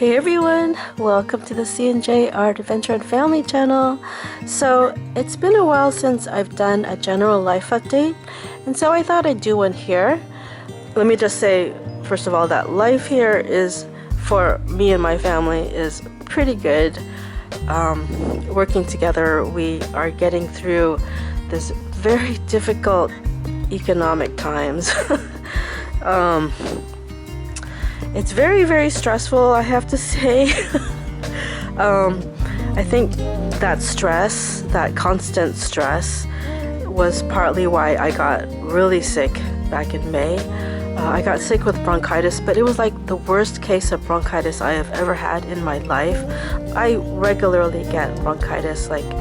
Hey everyone, welcome to the C&J Art Adventure and Family channel. So it's been a while since I've done a general life update, and so I thought I'd do one here. Let me just say first of all that life here is, for me and my family, is pretty good. Working together, we are getting through this very difficult economic times. It's very, very stressful, I have to say. I think that stress, that constant stress, was partly why I got really sick back in May. I got sick with bronchitis, but it was like the worst case of bronchitis I have ever had in my life. I regularly get bronchitis, like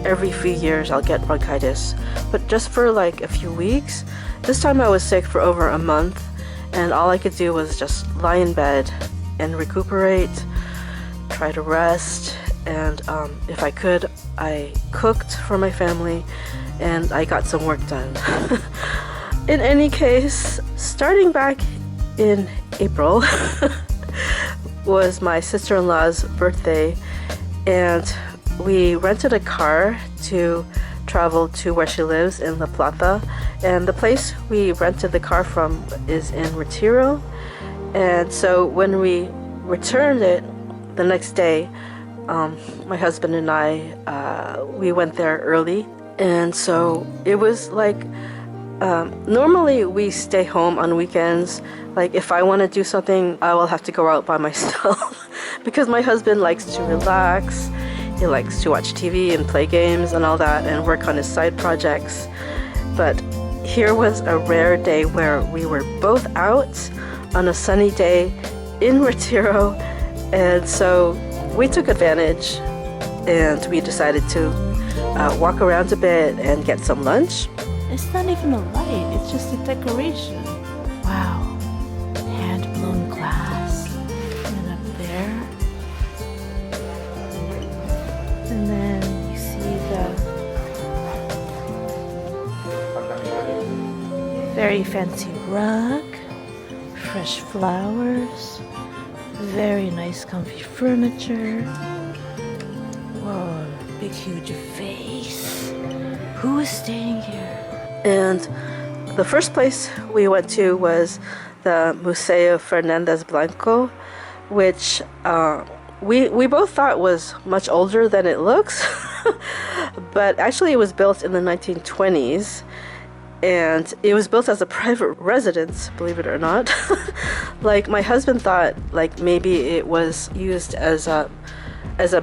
every few years I'll get bronchitis, but just for like a few weeks. This time I was sick for over a month, and all I could do was just lie in bed and recuperate, try to rest, and if I could, I cooked for my family and I got some work done. In any case, starting back in April was my sister-in-law's birthday, and we rented a car to travel to where she lives in La Plata, and the place we rented the car from is in Retiro. And so when we returned it the next day, my husband and I, we went there early, and so it was like, normally we stay home on weekends. Like if I want to do something, I will have to go out by myself because my husband likes to relax. He likes to watch TV and play games and all that and work on his side projects. But here was a rare day where we were both out on a sunny day in Retiro, and so we took advantage and we decided to walk around a bit and get some lunch. It's not even a light, it's just a decoration. Wow. Hand-blown glass. And up there. And then you see the very fancy rug, fresh flowers, very nice comfy furniture. Whoa, big huge vase. Who is staying here? And the first place we went to was the Museo Fernandez Blanco, which we both thought was much older than it looks. But actually it was built in the 1920s, and it was built as a private residence, believe it or not. Like my husband thought like maybe it was used as a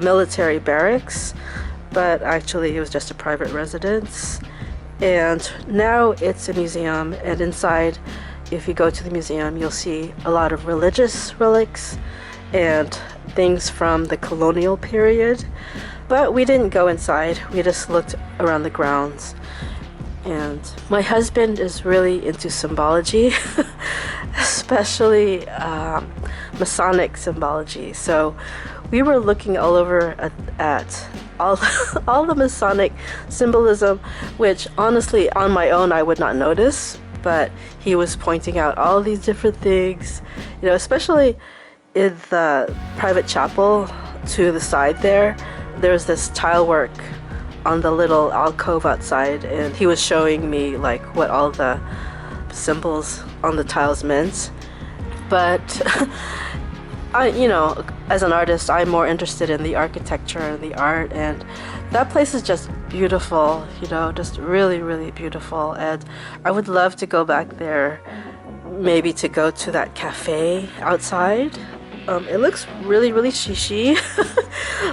military barracks, but actually it was just a private residence. And now it's a museum, and inside, if you go to the museum, you'll see a lot of religious relics and things from the colonial period. But we didn't go inside, we just looked around the grounds. And my husband is really into symbology, especially Masonic symbology. So we were looking all over at all the Masonic symbolism, which honestly on my own I would not notice, but he was pointing out all these different things, you know, especially in the private chapel to the side there's this tile work on the little alcove outside, and he was showing me like what all the symbols on the tiles meant. But you know, as an artist, I'm more interested in the architecture and the art, and that place is just beautiful, you know, just really, really beautiful. And I would love to go back there, maybe to go to that cafe outside. It looks really, really shishi.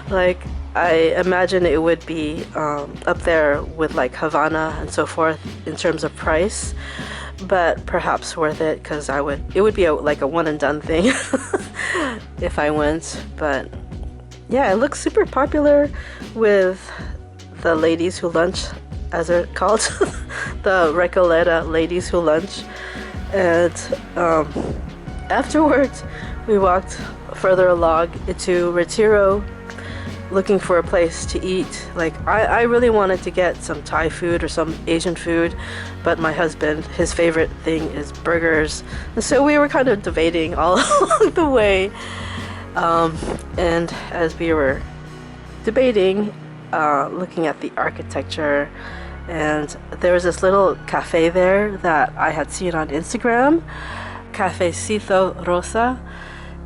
Like, I imagine it would be up there with like Havana and so forth in terms of price, but perhaps worth it, because it would be like a one and done thing if I went. But yeah, it looks super popular with the ladies who lunch, as they're called, the Recoleta ladies who lunch. And afterwards we walked further along into Retiro looking for a place to eat. Like I really wanted to get some Thai food or some Asian food, but my husband, his favorite thing is burgers, and so we were kind of debating all along the way. And as we were debating, looking at the architecture, and there was this little cafe there that I had seen on Instagram, Cafecito Rosa,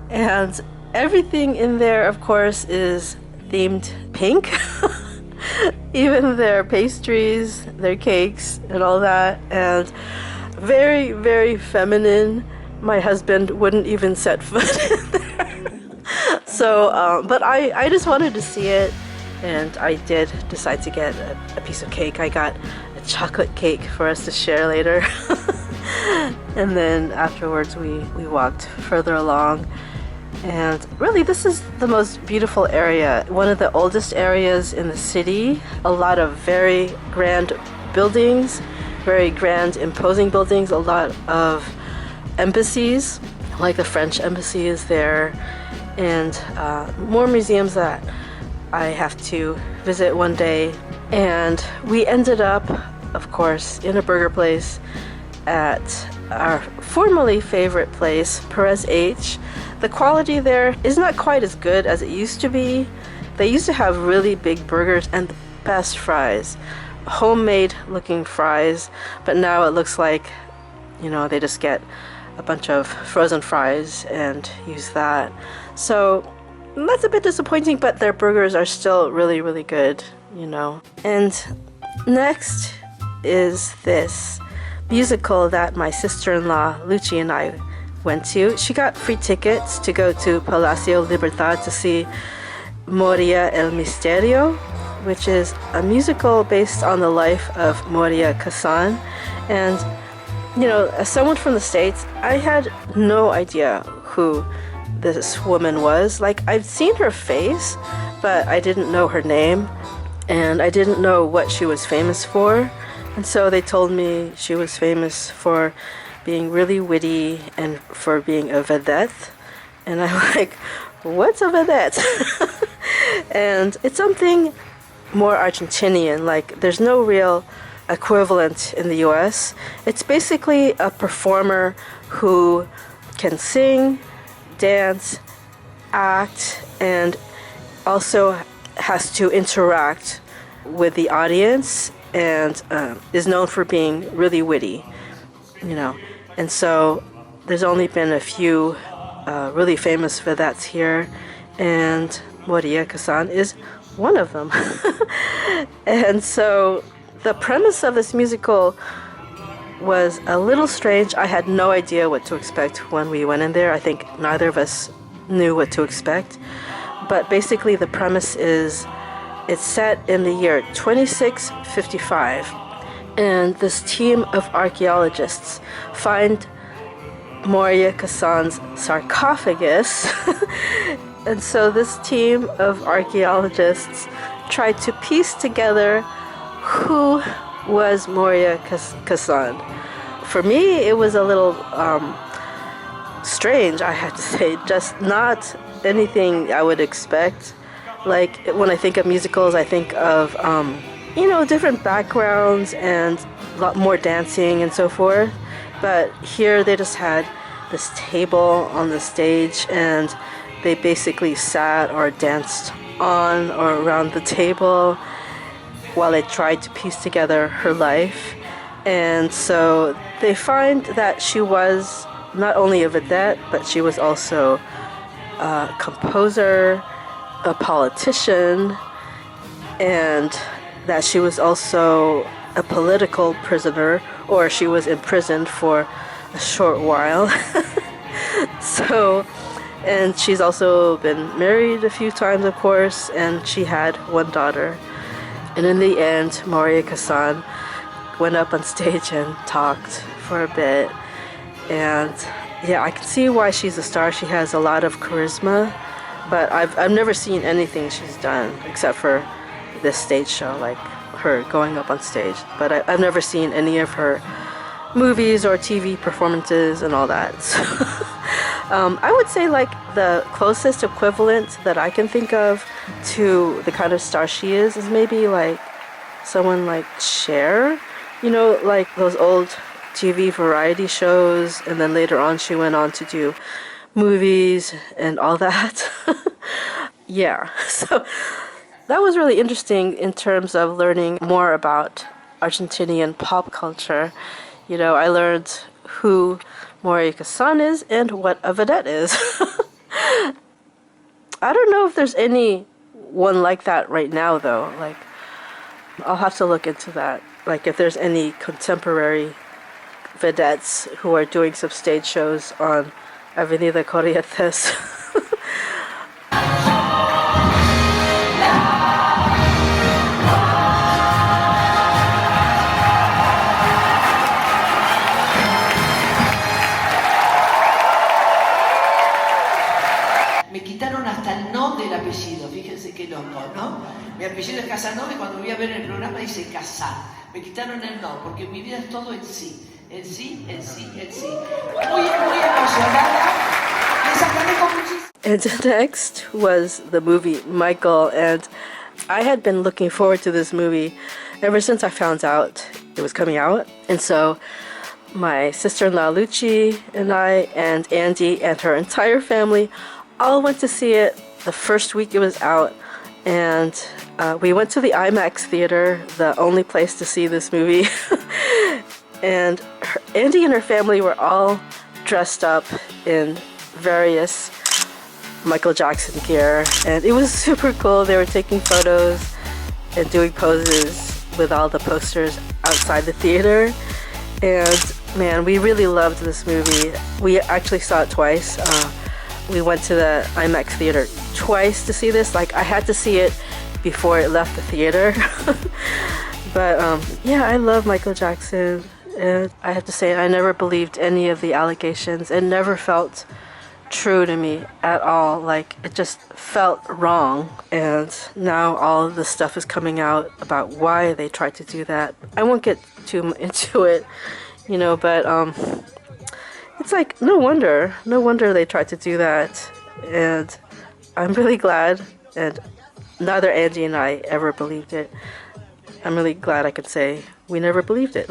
and everything in there, of course, is themed pink. Even their pastries, their cakes, and all that, and very, very feminine. My husband wouldn't even set foot in there. So, but I just wanted to see it, and I did decide to get a piece of cake. I got a chocolate cake for us to share later. And then afterwards we walked further along. And really, this is the most beautiful area, one of the oldest areas in the city. A lot of very grand buildings, very grand, imposing buildings, a lot of embassies, like the French embassy is there, and more museums that I have to visit one day. And we ended up, of course, in a burger place at our formerly favorite place, Perez H. The quality there is not quite as good as it used to be. They used to have really big burgers and the best fries, homemade looking fries, but now it looks like, you know, they just get a bunch of frozen fries and use that. So that's a bit disappointing, but their burgers are still really, really good, you know. And next is this musical that my sister-in-law Lucy and I went to. She got free tickets to go to Palacio Libertad to see Moria el Misterio, which is a musical based on the life of Moria Casan. And, you know, as someone from the States, I had no idea who this woman was. Like, I've seen her face, but I didn't know her name, and I didn't know what she was famous for. And so they told me she was famous for being really witty and for being a vedette. And I'm like, what's a vedette? And it's something more Argentinian, like there's no real equivalent in the US. It's basically a performer who can sing, dance, act, and also has to interact with the audience, and is known for being really witty, you know. And so there's only been a few really famous vedettes here, and Moria Casan is one of them. And so the premise of this musical was a little strange. I had no idea what to expect when we went in there. I think neither of us knew what to expect. But basically the premise is it's set in the year 2655. And this team of archaeologists find Moria Casan's sarcophagus. And so this team of archaeologists tried to piece together who was Moria Casan. For me, it was a little strange, I have to say, just not anything I would expect. Like, when I think of musicals, I think of you know, different backgrounds and a lot more dancing and so forth. But here they just had this table on the stage, and they basically sat or danced on or around the table while they tried to piece together her life. And so they find that she was not only a vedette, but she was also a composer, a politician, and that she was also a political prisoner, or she was imprisoned for a short while. So, and she's also been married a few times, of course, and she had one daughter. And in the end, Moria Casan went up on stage and talked for a bit. And yeah, I can see why she's a star. She has a lot of charisma, but I've never seen anything she's done except for this stage show, like her going up on stage. But I've never seen any of her movies or TV performances and all that. So, I would say like the closest equivalent that I can think of to the kind of star she is maybe like someone like Cher, you know, like those old TV variety shows, and then later on she went on to do movies and all that. Yeah, so that was really interesting in terms of learning more about Argentinian pop culture. You know, I learned who Moria Casan is and what a vedette is. I don't know if there's any one like that right now, though. Like, I'll have to look into that. Like, if there's any contemporary vedettes who are doing some stage shows on Avenida Corrientes. Me quitaron hasta el no del apellido, fíjense qué loco, ¿no? Mi apellido es Casanova y cuando voy a ver el programa dice Casán. Me quitaron el no, porque mi vida es todo en sí. En sí, en sí, en sí. Muy emocionada. Les agradezco muchísimo. And next was the movie Michael, and I had been looking forward to this movie ever since I found out it was coming out. And so my sister-in-law Lucci and I and Andy and her entire family all went to see it the first week it was out, and we went to the IMAX theater, the only place to see this movie. And Andy and her family were all dressed up in various Michael Jackson gear, and it was super cool. They were taking photos and doing poses with all the posters outside the theater, and man, we really loved this movie. We actually saw it twice. We went to the IMAX theater twice to see this. Like, I had to see it before it left the theater. But yeah, I love Michael Jackson, and I have to say I never believed any of the allegations. It never felt true to me at all. Like, it just felt wrong, and now all of this stuff is coming out about why they tried to do that. I won't get too into it, you know, but it's like, no wonder they tried to do that, and I'm really glad, and neither Andy and I ever believed it. I'm really glad I could say we never believed it.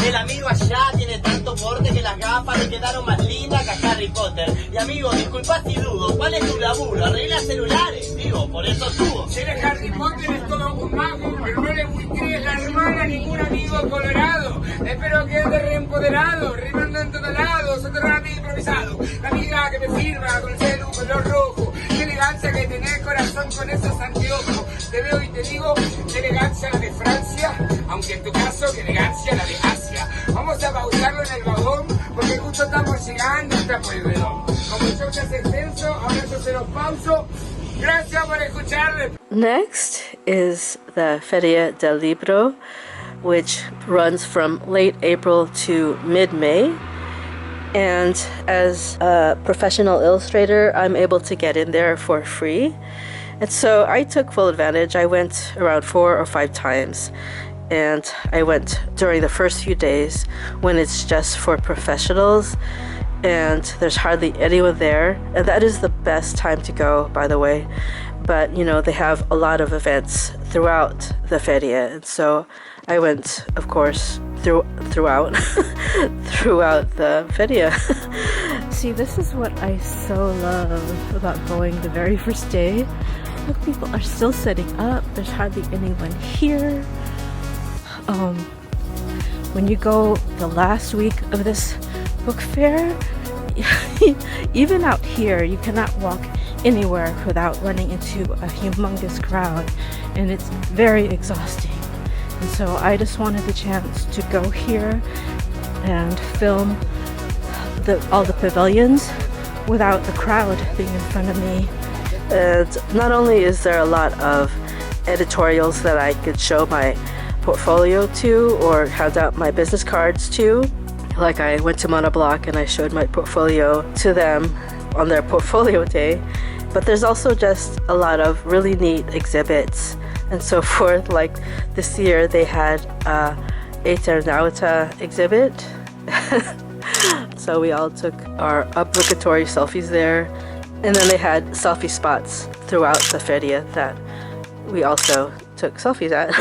El amigo allá tiene tanto porte que las gafas le quedaron más lindas que a Harry Potter. Y amigo, disculpa si dudo, ¿cuál es tu laburo? Arregla celulares, digo, por eso tuvo. Ser Harry Potter es todo un mago, pero no le buitres la hermana a ningún amigo colorado. Espero que ande reempoderado, rimando en todos lados, otro rápido improvisado. La amiga que me firma con el celu color rojo. Qué elegancia que tenés, corazón, con esos anteojos. Te veo y te digo, qué elegancia la de Francia, aunque en tu caso, qué elegancia la de Asia. Vamos a pausarlo en el vagón, porque justo estamos llegando hasta Pueyrredón. Como el show se hace extenso, ahora yo se los pauso. Gracias por escuchar. Next is the Feria del Libro, which runs from late April to mid-May. And as a professional illustrator, I'm able to get in there for free. And so I took full advantage. I went around 4 or 5 times. And I went during the first few days when it's just for professionals and there's hardly anyone there. And that is the best time to go, by the way. But, you know, they have a lot of events throughout the feria. And so I went, of course, throughout the feria. See, this is what I so love about going the very first day. Look, people are still setting up. There's hardly anyone here. When you go the last week of this book fair, even out here, you cannot walk anywhere without running into a humongous crowd, and it's very exhausting. And so I just wanted the chance to go here and film all the pavilions without the crowd being in front of me. And not only is there a lot of editorials that I could show my portfolio to or hand out my business cards to, like I went to Monoblock and I showed my portfolio to them on their portfolio day, but there's also just a lot of really neat exhibits and so forth. Like this year they had a Eternauta exhibit. So we all took our obligatory selfies there, and then they had selfie spots throughout the feria that we also took selfies at.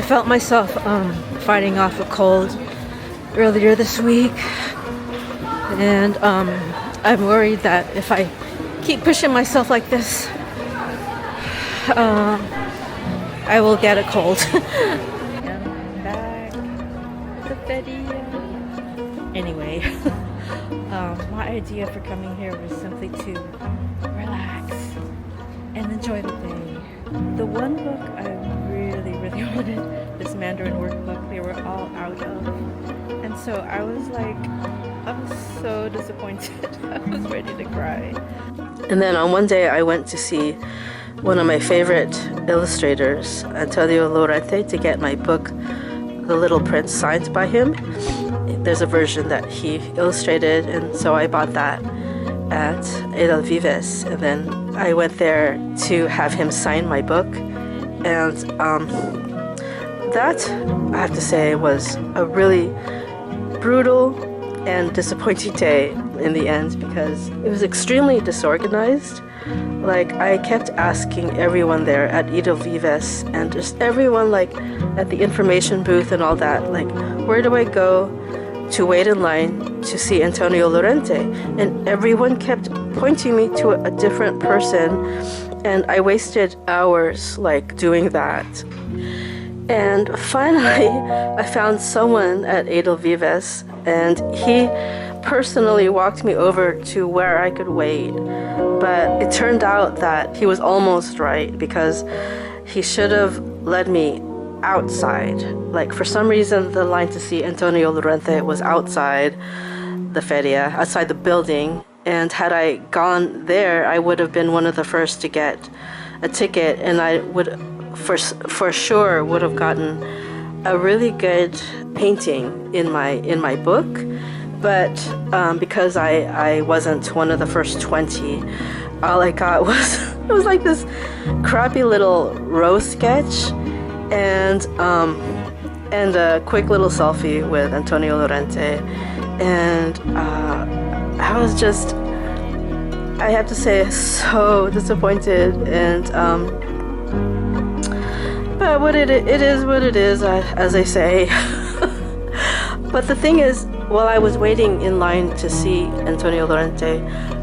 felt myself fighting off a cold earlier this week, and I'm worried that if I keep pushing myself like this, I will get a cold. I'm back at the feria. Anyway, my idea for coming here was simply to relax and enjoy the day. The one book I really wanted, this Mandarin workbook, they were all out of. And so I was so disappointed. I was ready to cry. And then on one day I went to see one of my favorite illustrators, Antonio Lorente, to get my book, The Little Prince, signed by him. There's a version that he illustrated, and so I bought that at Edel Vives. And then I went there to have him sign my book. And that, I have to say, was a really brutal and disappointing day in the end, because it was extremely disorganized. Like, I kept asking everyone there at Edel Vives and just everyone like at the information booth and all that, like, where do I go to wait in line to see Antonio Lorente? And everyone kept pointing me to a different person, and I wasted hours like doing that. And finally I found someone at Edel Vives, and he personally walked me over to where I could wait. But it turned out that he was almost right, because he should have led me outside. Like, for some reason the line to see Antonio Lorente was outside the feria, outside the building, and had I gone there I would have been one of the first to get a ticket, and I would for sure would have gotten a really good painting in my book. But because I wasn't one of the first 20, all I got was it was like this crappy little rose sketch and a quick little selfie with Antonio Lorente. And I was just, I have to say, so disappointed. And but it is what it is, as I say. But the thing is, while I was waiting in line to see Antonio Lorente,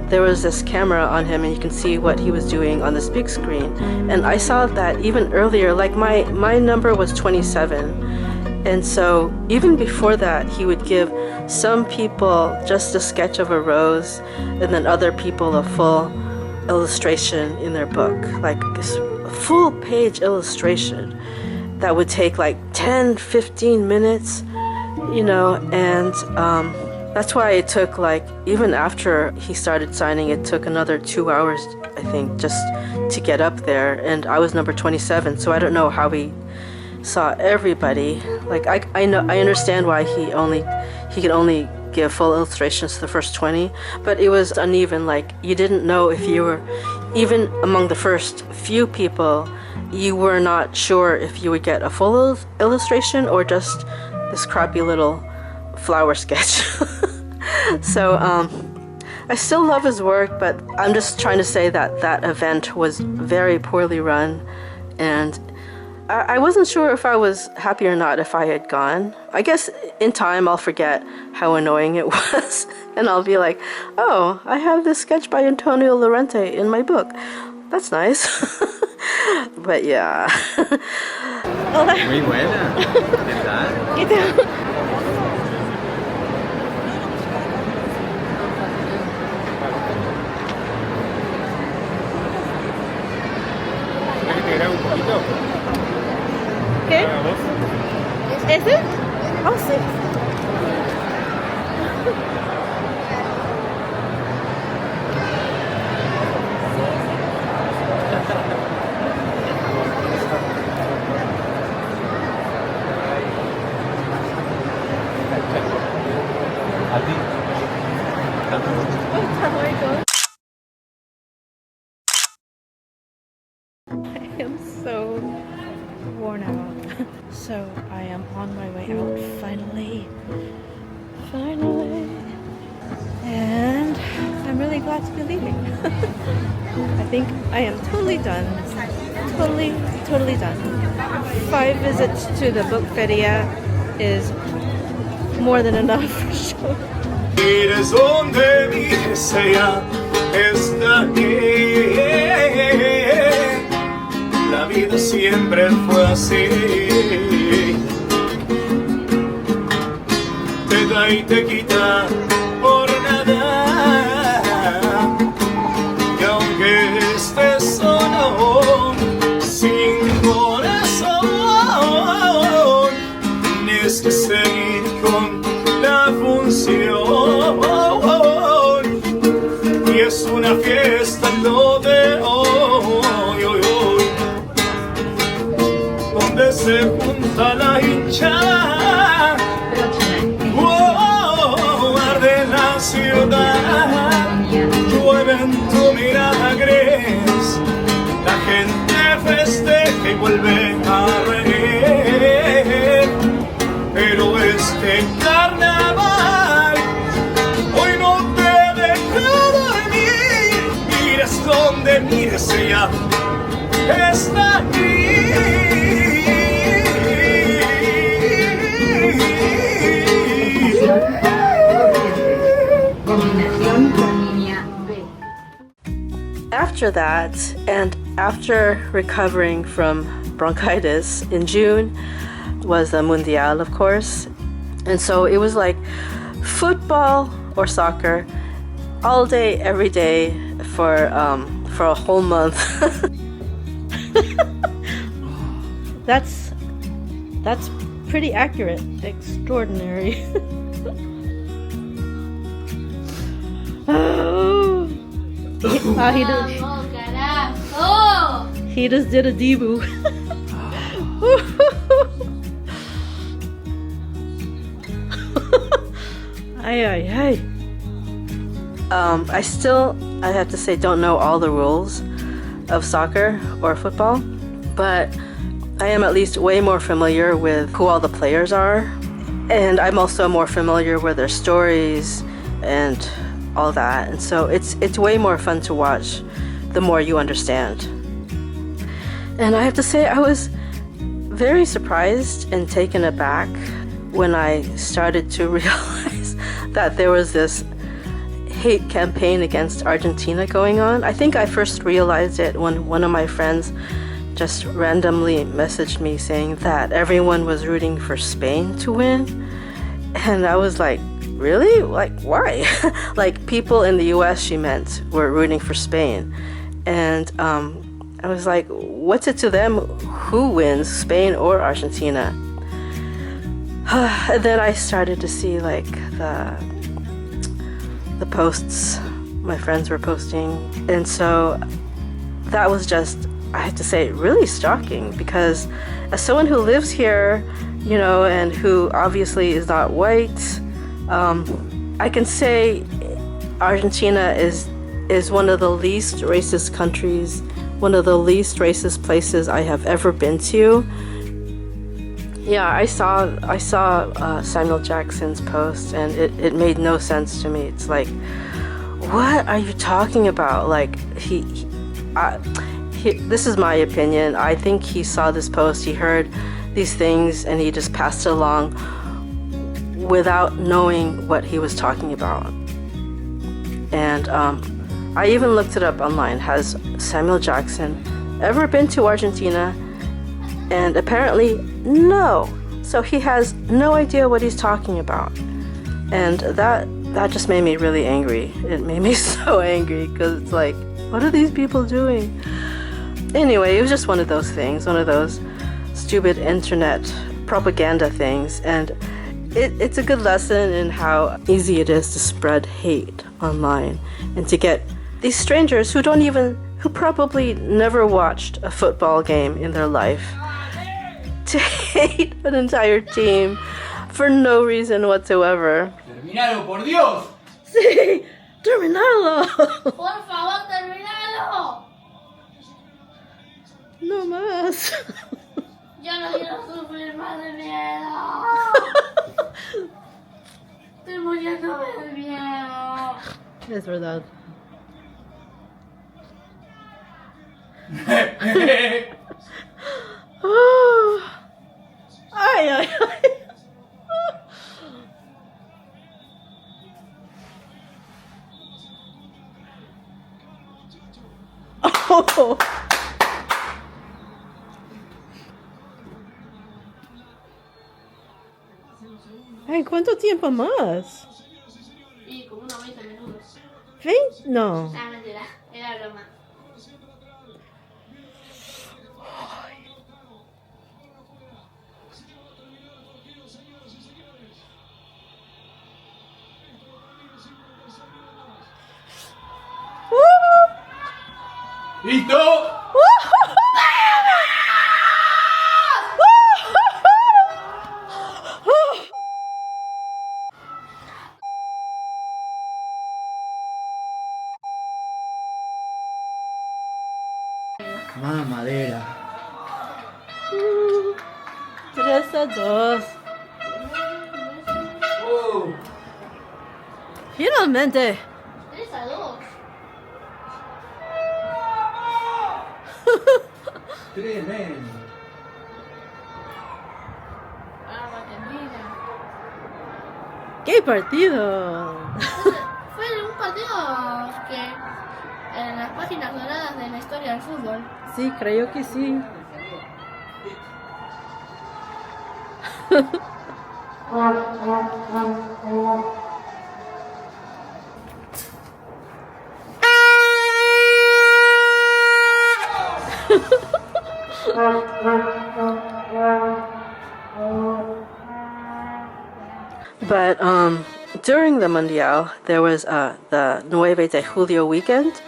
there was this camera on him, and you can see what he was doing on this big screen. And I saw that even earlier, like my number was 27. And so even before that, he would give some people just a sketch of a rose, and then other people a full illustration in their book, like this full page illustration that would take like 10-15 minutes, you know. And that's why it took, like, even after he started signing, it took another 2 hours, I think, just to get up there. And I was number 27, so I don't know how he saw everybody. Like, I know, I understand why he could only give full illustrations to the first 20, but it was uneven. Like, you didn't know if you were, even among the first few people, you were not sure if you would get a full illustration or just this crappy little flower sketch. So I still love his work, but I'm just trying to say that that event was very poorly run, and I wasn't sure if I was happy or not if I had gone. I guess in time I'll forget how annoying it was, and I'll be like, oh, I have this sketch by Antonio Lorente in my book. That's nice. But yeah. Muy buena. ¿Qué tal? ¿Qué tal? ¿Quieres que te grabe un poquito? ¿Qué? ¿Para vos? ¿Ese? Oh, sí. ¿A ti? I am so worn out. So I am on my way out finally. And I'm really glad glad to be leaving. I think I am totally done. Totally done. 5 visits to the book feria is more than enough for sure. Mires donde mires sea está aquí. La vida siempre fue así. Te da y te quita por nada. Y aunque estés solo, sin corazón, tienes que seguir con la función. Y es una fiesta lo de hoy, donde se junta la hinchada. Arde la ciudad, llueven tu mirada gris, la gente festeja y vuelve a reír. Pero este carnaval hoy no te deja dormir. Mires donde mires, ella está aquí. After that, and after recovering from bronchitis in June, was the Mundial, of course. And so it was like football or soccer all day, every day for a whole month. That's pretty accurate. Extraordinary. He just did a debut. Ay. I have to say, don't know all the rules of soccer or football, but I am at least way more familiar with who all the players are, and I'm also more familiar with their stories and all that, and so it's way more fun to watch the more you understand. And I have to say, I was very surprised and taken aback when I started to realize that there was this hate campaign against Argentina going on. I think I first realized it when one of my friends just randomly messaged me saying that everyone was rooting for Spain to win. And I was like, really? Like, why? Like, people in the US, she meant, were rooting for Spain. And I was like, what's it to them who wins, Spain or Argentina? And then I started to see like the posts my friends were posting, and so that was just, I have to say, really shocking, because as someone who lives here, you know, and who obviously is not white, I can say Argentina is one of the least racist countries, one of the least racist places I have ever been to. Yeah, I saw Samuel Jackson's post, and it made no sense to me. It's like, what are you talking about? Like, this is my opinion. I think he saw this post, he heard these things, and he just passed it along without knowing what he was talking about. And I even looked it up online. Has Samuel Jackson ever been to Argentina? And apparently, no. So he has no idea what he's talking about. And that just made me really angry. It made me so angry, because it's like, what are these people doing? Anyway, it was just one of those things, one of those stupid internet propaganda things. And it's a good lesson in how easy it is to spread hate online and to get these strangers who probably never watched a football game in their life to hate an entire team for no reason whatsoever. Terminalo, por Dios. Sí, terminalo. Por favor, terminalo. No más. Yo no quiero sufrir más de miedo. Estoy muriéndome de miedo. Es verdad. Ay, ay, ay. Oh. Ay, ¿cuánto tiempo más? Y como unos 20 minutos. ¿20? No. Ah, mentira. Era broma. ¡Listo! Mamadera. 3-2. Finalmente. 3-2. Tremendo. Argentina. ¡Qué partido! Fue un partido que en las páginas doradas de la historia del fútbol. Sí, creo que sí. But during the Mundial, there was the 9 de Julio weekend.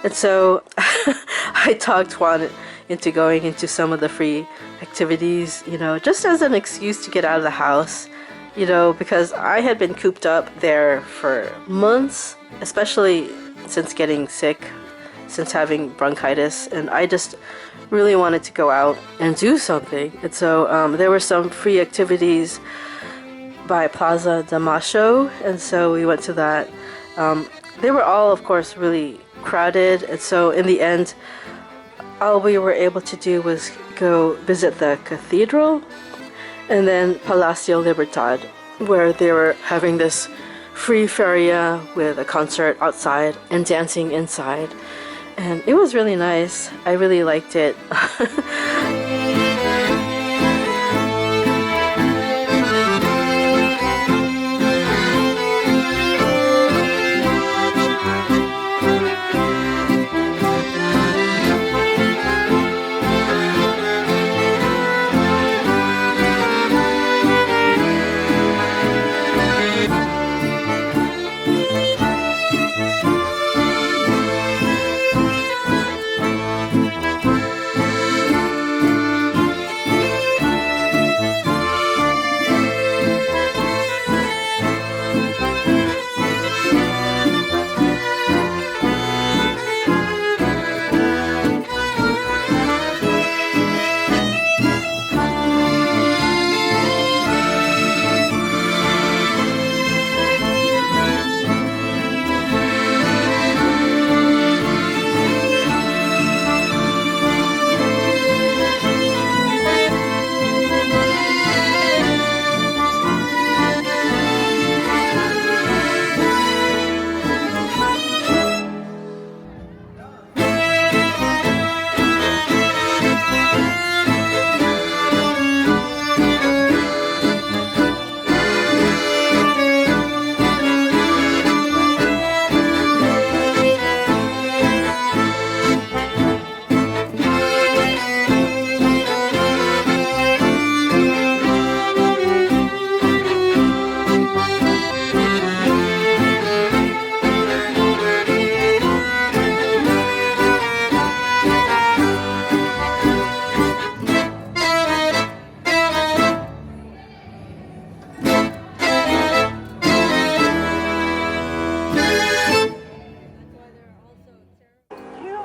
And so I talked Juan into going into some of the free activities, you know, just as an excuse to get out of the house, you know, because I had been cooped up there for months, especially since getting sick, since having bronchitis. And I just really wanted to go out and do something. And so there were some free activities by Plaza de Macho, and so we went to that. They were all, of course, really crowded, and so in the end, all we were able to do was go visit the cathedral and then Palacio Libertad, where they were having this free feria with a concert outside and dancing inside, and it was really nice. I really liked it.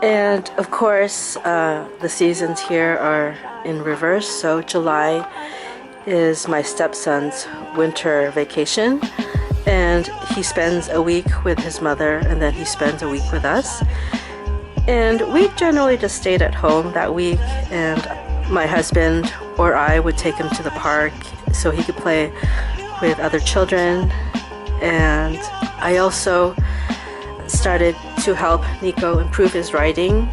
And of course, the seasons here are in reverse. So July is my stepson's winter vacation, and he spends a week with his mother, and then he spends a week with us. And we generally just stayed at home that week, and my husband or I would take him to the park so he could play with other children. And I also started to help Nico improve his writing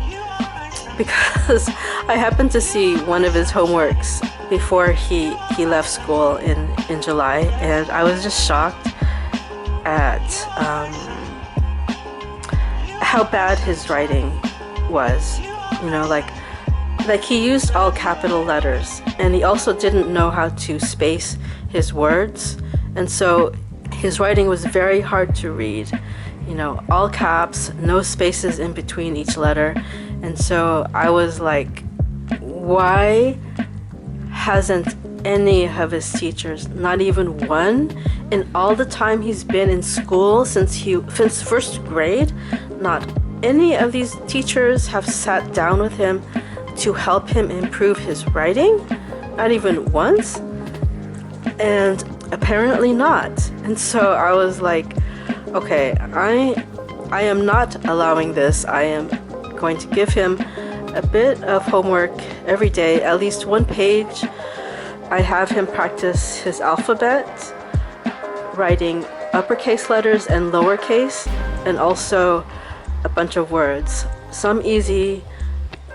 because I happened to see one of his homeworks before he left school in July, and I was just shocked at how bad his writing was. You know, like he used all capital letters, and he also didn't know how to space his words, and so his writing was very hard to read. You know, all caps, no spaces in between each letter. And so I was like, why hasn't any of his teachers, not even one, in all the time he's been in school since first grade, not any of these teachers have sat down with him to help him improve his writing? Not even once? And apparently not. And so I was like, okay, I am not allowing this. I am going to give him a bit of homework every day, at least one page. I have him practice his alphabet, writing uppercase letters and lowercase, and also a bunch of words, some easy,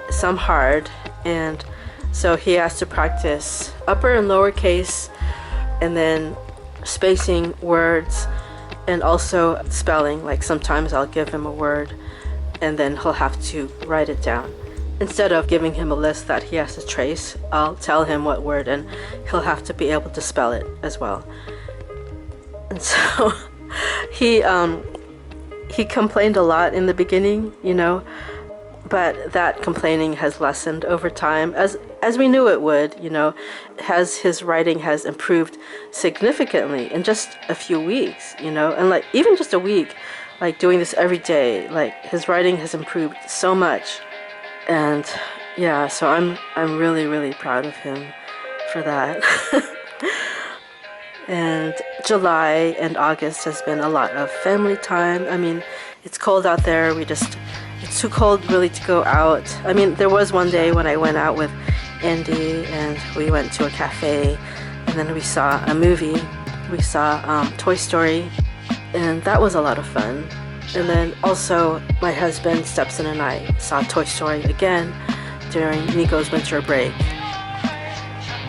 some hard. And so he has to practice upper and lowercase, and then spacing words, and also spelling. Like sometimes I'll give him a word and then he'll have to write it down. Instead of giving him a list that he has to trace, I'll tell him what word and he'll have to be able to spell it as well. And so he complained a lot in the beginning, you know, but that complaining has lessened over time, as we knew it would, you know, his writing has improved significantly in just a few weeks, you know, and like even just a week, like doing this every day, like his writing has improved so much. And yeah, so I'm really, really proud of him for that. And July and August has been a lot of family time. I mean, it's cold out there. It's too cold really to go out. I mean, there was one day when I went out with Andy and we went to a cafe and then we saw a movie. We saw Toy Story, and that was a lot of fun. And then also my husband, Stepson, and I saw Toy Story again during Nico's winter break.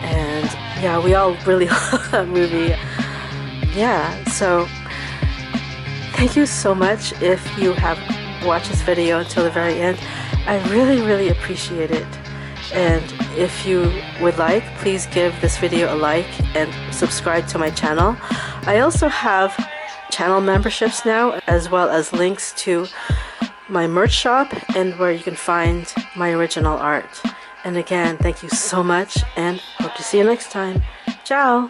And yeah, we all really love that movie. Yeah, so thank you so much if you have watched this video until the very end. I really, really appreciate it. And if you would like, please give this video a like and subscribe to my channel. I also have channel memberships now, as well as links to my merch shop and where you can find my original art. And again, thank you so much and hope to see you next time. Ciao!